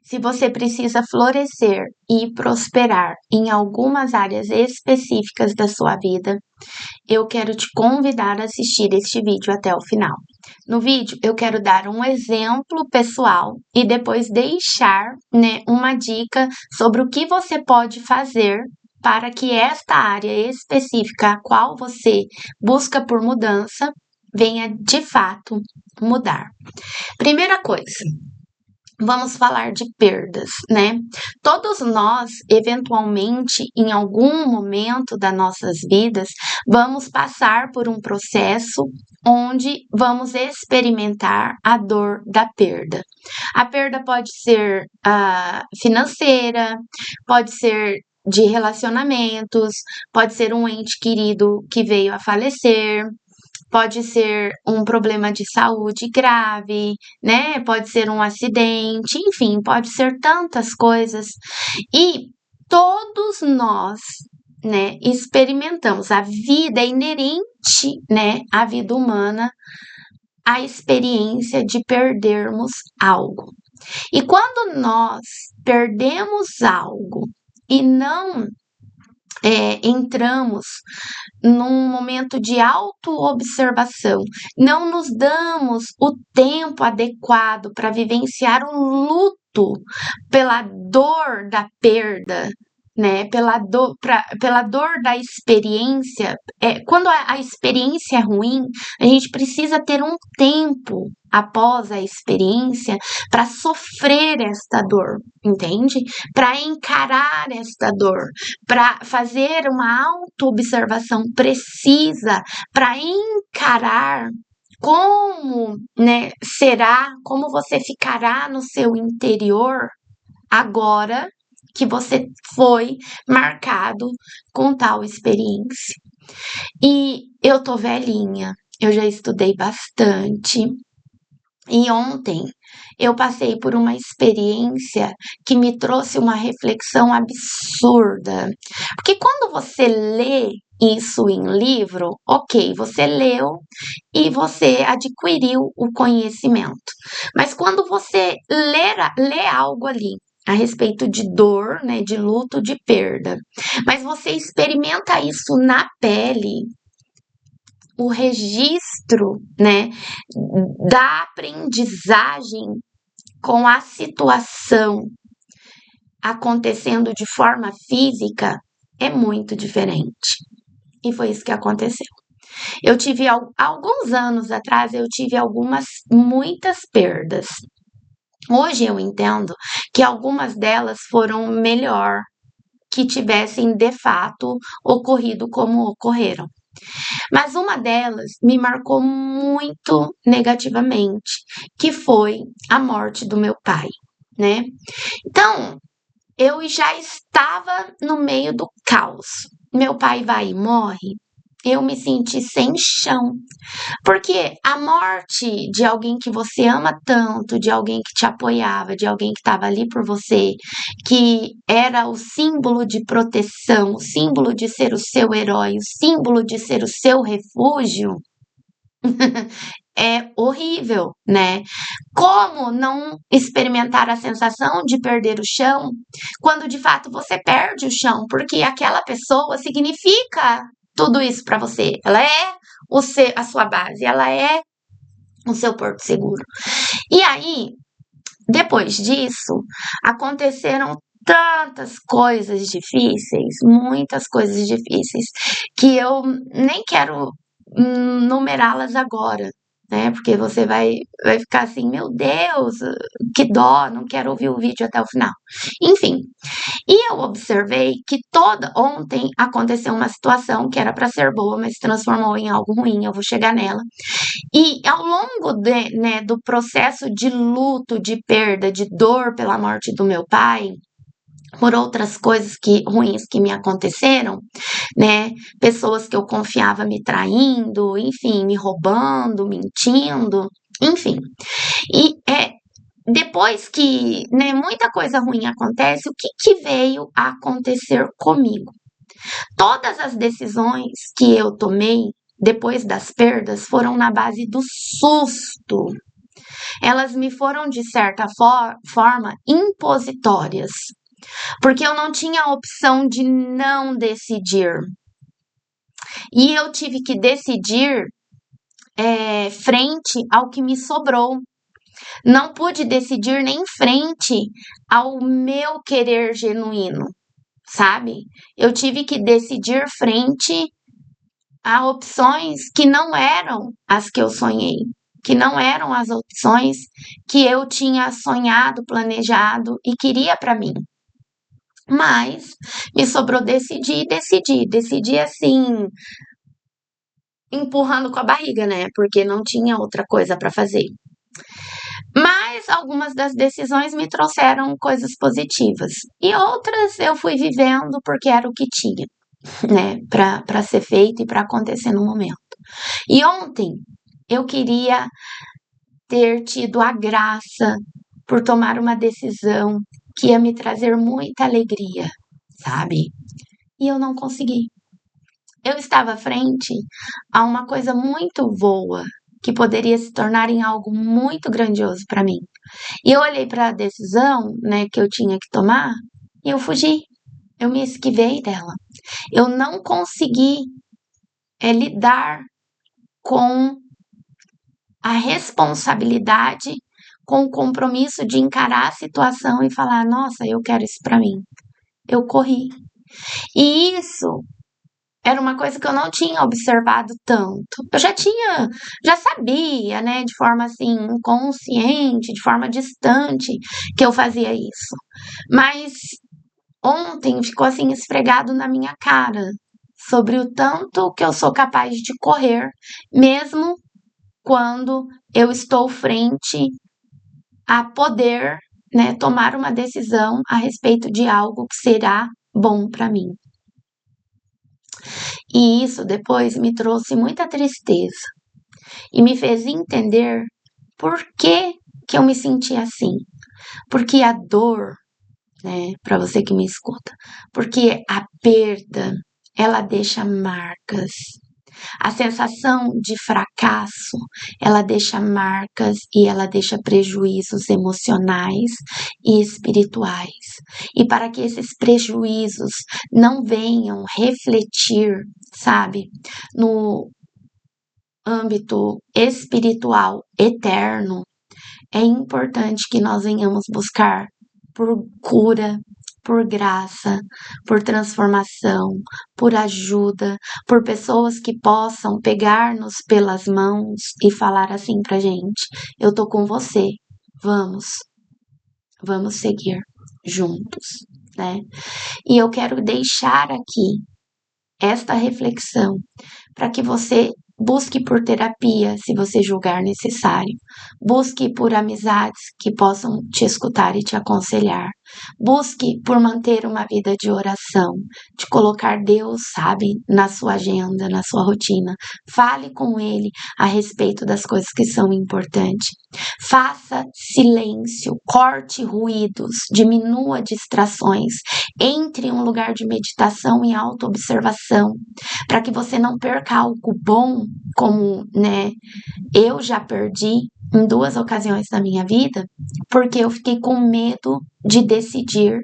Se você precisa florescer e prosperar em algumas áreas específicas da sua vida, eu quero te convidar a assistir este vídeo até o final. No vídeo, eu quero dar um exemplo pessoal e depois deixar, uma dica sobre o que você pode fazer para que esta área específica a qual você busca por mudança venha de fato mudar. Primeira coisa, vamos falar de perdas, né? Todos nós, eventualmente, em algum momento das nossas vidas, vamos passar por um processo onde vamos experimentar a dor da perda. A perda pode ser financeira, pode ser de relacionamentos, pode ser um ente querido que veio a falecer, pode ser um problema de saúde grave, né? Pode ser um acidente, enfim, pode ser tantas coisas. E todos nós, né, experimentamos a vida inerente, né, à vida humana, a experiência de perdermos algo. E quando nós perdemos algo e não entramos num momento de autoobservação, não nos damos o tempo adequado para vivenciar o luto pela dor da perda, né? Pela dor da experiência. Quando a experiência é ruim, a gente precisa ter um tempo após a experiência para sofrer esta dor, entende? Para encarar esta dor, para fazer uma autoobservação precisa, para encarar como, né, será, como você ficará no seu interior agora que você foi marcado com tal experiência. E eu tô velhinha, eu já estudei bastante. E ontem eu passei por uma experiência que me trouxe uma reflexão absurda. Porque quando você lê isso em livro, ok, você leu e você adquiriu o conhecimento. Mas quando você lê algo ali a respeito de dor, né, de luto, de perda, mas você experimenta isso na pele, o registro, né, da aprendizagem com a situação acontecendo de forma física é muito diferente. E foi isso que aconteceu. Eu tive, alguns anos atrás, eu tive muitas perdas. Hoje eu entendo que algumas delas foram melhor que tivessem de fato ocorrido como ocorreram. Mas uma delas me marcou muito negativamente, que foi a morte do meu pai, né? Então, eu já estava no meio do caos. Meu pai vai e morre. Eu me senti sem chão, porque a morte de alguém que você ama tanto, de alguém que te apoiava, de alguém que estava ali por você, que era o símbolo de proteção, o símbolo de ser o seu herói, o símbolo de ser o seu refúgio, é horrível, né? Como não experimentar a sensação de perder o chão quando de fato você perde o chão, porque aquela pessoa significa tudo isso para você. Ela é a sua base, ela é o seu porto seguro. E aí, depois disso, aconteceram tantas coisas difíceis, muitas coisas difíceis, que eu nem quero numerá-las agora, né? Porque você vai ficar assim, meu Deus, que dó, não quero ouvir o vídeo até o final. Enfim, e eu observei que ontem aconteceu uma situação que era para ser boa, mas se transformou em algo ruim, eu vou chegar nela. E ao longo do processo de luto, de perda, de dor pela morte do meu pai, por outras coisas ruins que me aconteceram, né? Pessoas que eu confiava me traindo, enfim, me roubando, mentindo, enfim. E depois que, né, muita coisa ruim acontece, o que veio a acontecer comigo? Todas as decisões que eu tomei depois das perdas foram na base do susto. elas me foram, de certa forma, impositórias, porque eu não tinha a opção de não decidir. E eu tive que decidir frente ao que me sobrou. Não pude decidir nem frente ao meu querer genuíno, sabe? Eu tive que decidir frente a opções que não eram as que eu sonhei, que não eram as opções que eu tinha sonhado, planejado e queria para mim. Mas me sobrou decidi assim, empurrando com a barriga, né? Porque não tinha outra coisa para fazer. Mas algumas das decisões me trouxeram coisas positivas e outras eu fui vivendo porque era o que tinha, né, para ser feito e para acontecer no momento. E ontem eu queria ter tido a graça por tomar uma decisão que ia me trazer muita alegria, sabe? E eu não consegui. Eu estava frente a uma coisa muito boa que poderia se tornar em algo muito grandioso para mim. E eu olhei para a decisão, né, que eu tinha que tomar e eu fugi. Eu me esquivei dela. Eu não consegui lidar com a responsabilidade, com o compromisso de encarar a situação e falar: nossa, eu quero isso para mim. Eu corri. E isso era uma coisa que eu não tinha observado tanto. Eu já sabia, né, de forma assim, inconsciente, de forma distante, que eu fazia isso. Mas ontem ficou assim esfregado na minha cara sobre o tanto que eu sou capaz de correr, mesmo quando eu estou frente a poder, né, tomar uma decisão a respeito de algo que será bom para mim. E isso depois me trouxe muita tristeza e me fez entender por que eu me senti assim. Porque a dor, né, para você que me escuta, porque a perda, ela deixa marcas. A sensação de fracasso, ela deixa marcas e ela deixa prejuízos emocionais e espirituais. E para que esses prejuízos não venham refletir, sabe, no âmbito espiritual eterno, é importante que nós venhamos buscar por cura, por graça, por transformação, por ajuda, por pessoas que possam pegar-nos pelas mãos e falar assim pra gente: eu tô com você, vamos seguir juntos, né? E eu quero deixar aqui esta reflexão para que você busque por terapia, se você julgar necessário. Busque por amizades que possam te escutar e te aconselhar. Busque por manter uma vida de oração, de colocar Deus, sabe, na sua agenda, na sua rotina. Fale com Ele a respeito das coisas que são importantes. Faça silêncio, corte ruídos, diminua distrações. Entre em um lugar de meditação e autoobservação, para que você não perca algo bom, como, né, eu já perdi em 2 ocasiões da minha vida, porque eu fiquei com medo de decidir,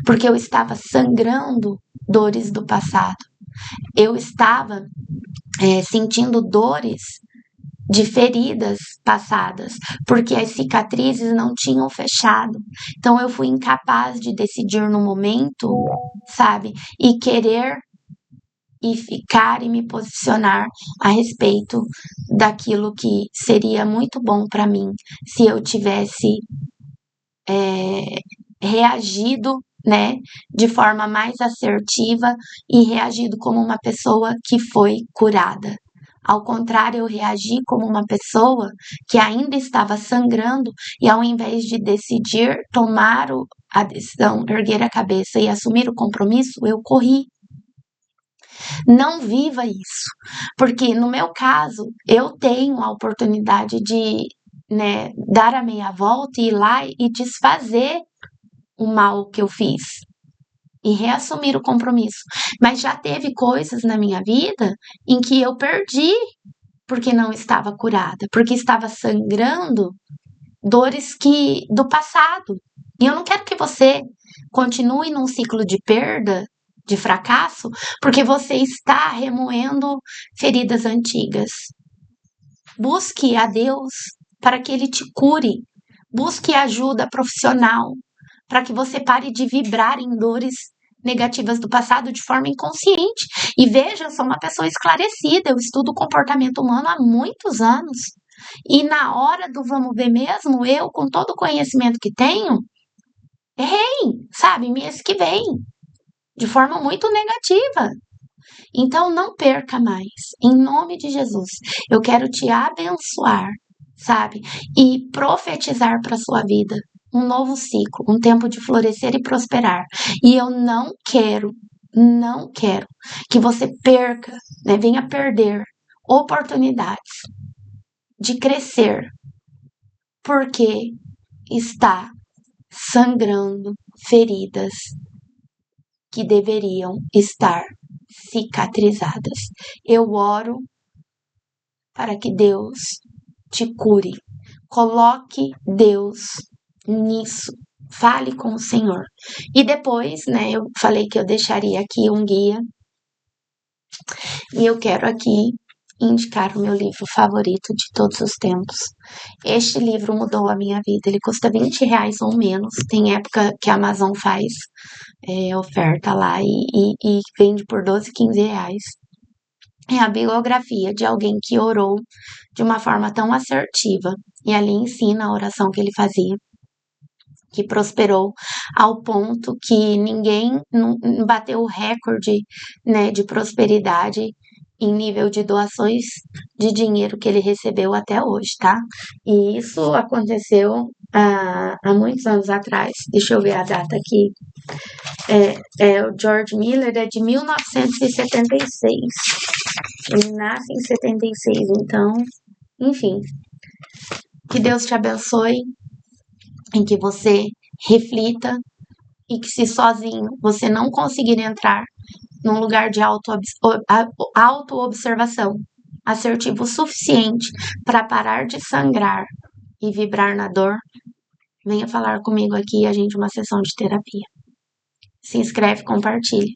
porque eu estava sangrando dores do passado. Eu estava sentindo dores de feridas passadas, porque as cicatrizes não tinham fechado. Então eu fui incapaz de decidir no momento, sabe? E querer e ficar e me posicionar a respeito daquilo que seria muito bom para mim se eu tivesse reagido, né, de forma mais assertiva e reagido como uma pessoa que foi curada. Ao contrário, eu reagi como uma pessoa que ainda estava sangrando e ao invés de decidir tomar a decisão, erguer a cabeça e assumir o compromisso, eu corri. Não viva isso, porque no meu caso, eu tenho a oportunidade de, né, dar a meia volta e ir lá e desfazer o mal que eu fiz e reassumir o compromisso. Mas já teve coisas na minha vida em que eu perdi porque não estava curada, porque estava sangrando dores do passado. E eu não quero que você continue num ciclo de perda, de fracasso, porque você está remoendo feridas antigas. Busque a Deus para que Ele te cure. Busque ajuda profissional para que você pare de vibrar em dores negativas do passado de forma inconsciente. E veja, eu sou uma pessoa esclarecida, eu estudo o comportamento humano há muitos anos. E na hora do vamos ver mesmo, eu, com todo o conhecimento que tenho, errei, sabe? Me esquivei de forma muito negativa. Então não perca mais. Em nome de Jesus, eu quero te abençoar, sabe? E profetizar para sua vida um novo ciclo, um tempo de florescer e prosperar. E eu não quero que você perca, né, venha perder oportunidades de crescer, porque está sangrando feridas que deveriam estar cicatrizadas. Eu oro para que Deus te cure. Coloque Deus nisso. Fale com o Senhor. E depois, né, eu falei que eu deixaria aqui um guia. E eu quero aqui indicar o meu livro favorito de todos os tempos. Este livro mudou a minha vida. Ele custa R$ 20 ou menos. Tem época que a Amazon faz oferta lá e vende por 12, R$ 15. É a biografia de alguém que orou de uma forma tão assertiva. E ali ensina a oração que ele fazia, que prosperou ao ponto que ninguém bateu o recorde, né, de prosperidade em nível de doações de dinheiro que ele recebeu até hoje, tá? E isso aconteceu há muitos anos atrás. Deixa eu ver a data aqui. O George Miller é de 1976. Ele nasce em 76, então, enfim. Que Deus te abençoe, em que você reflita e que se sozinho você não conseguir entrar num lugar de auto-observação assertivo o suficiente para parar de sangrar e vibrar na dor, venha falar comigo aqui e a gente uma sessão de terapia. Se inscreve, compartilha.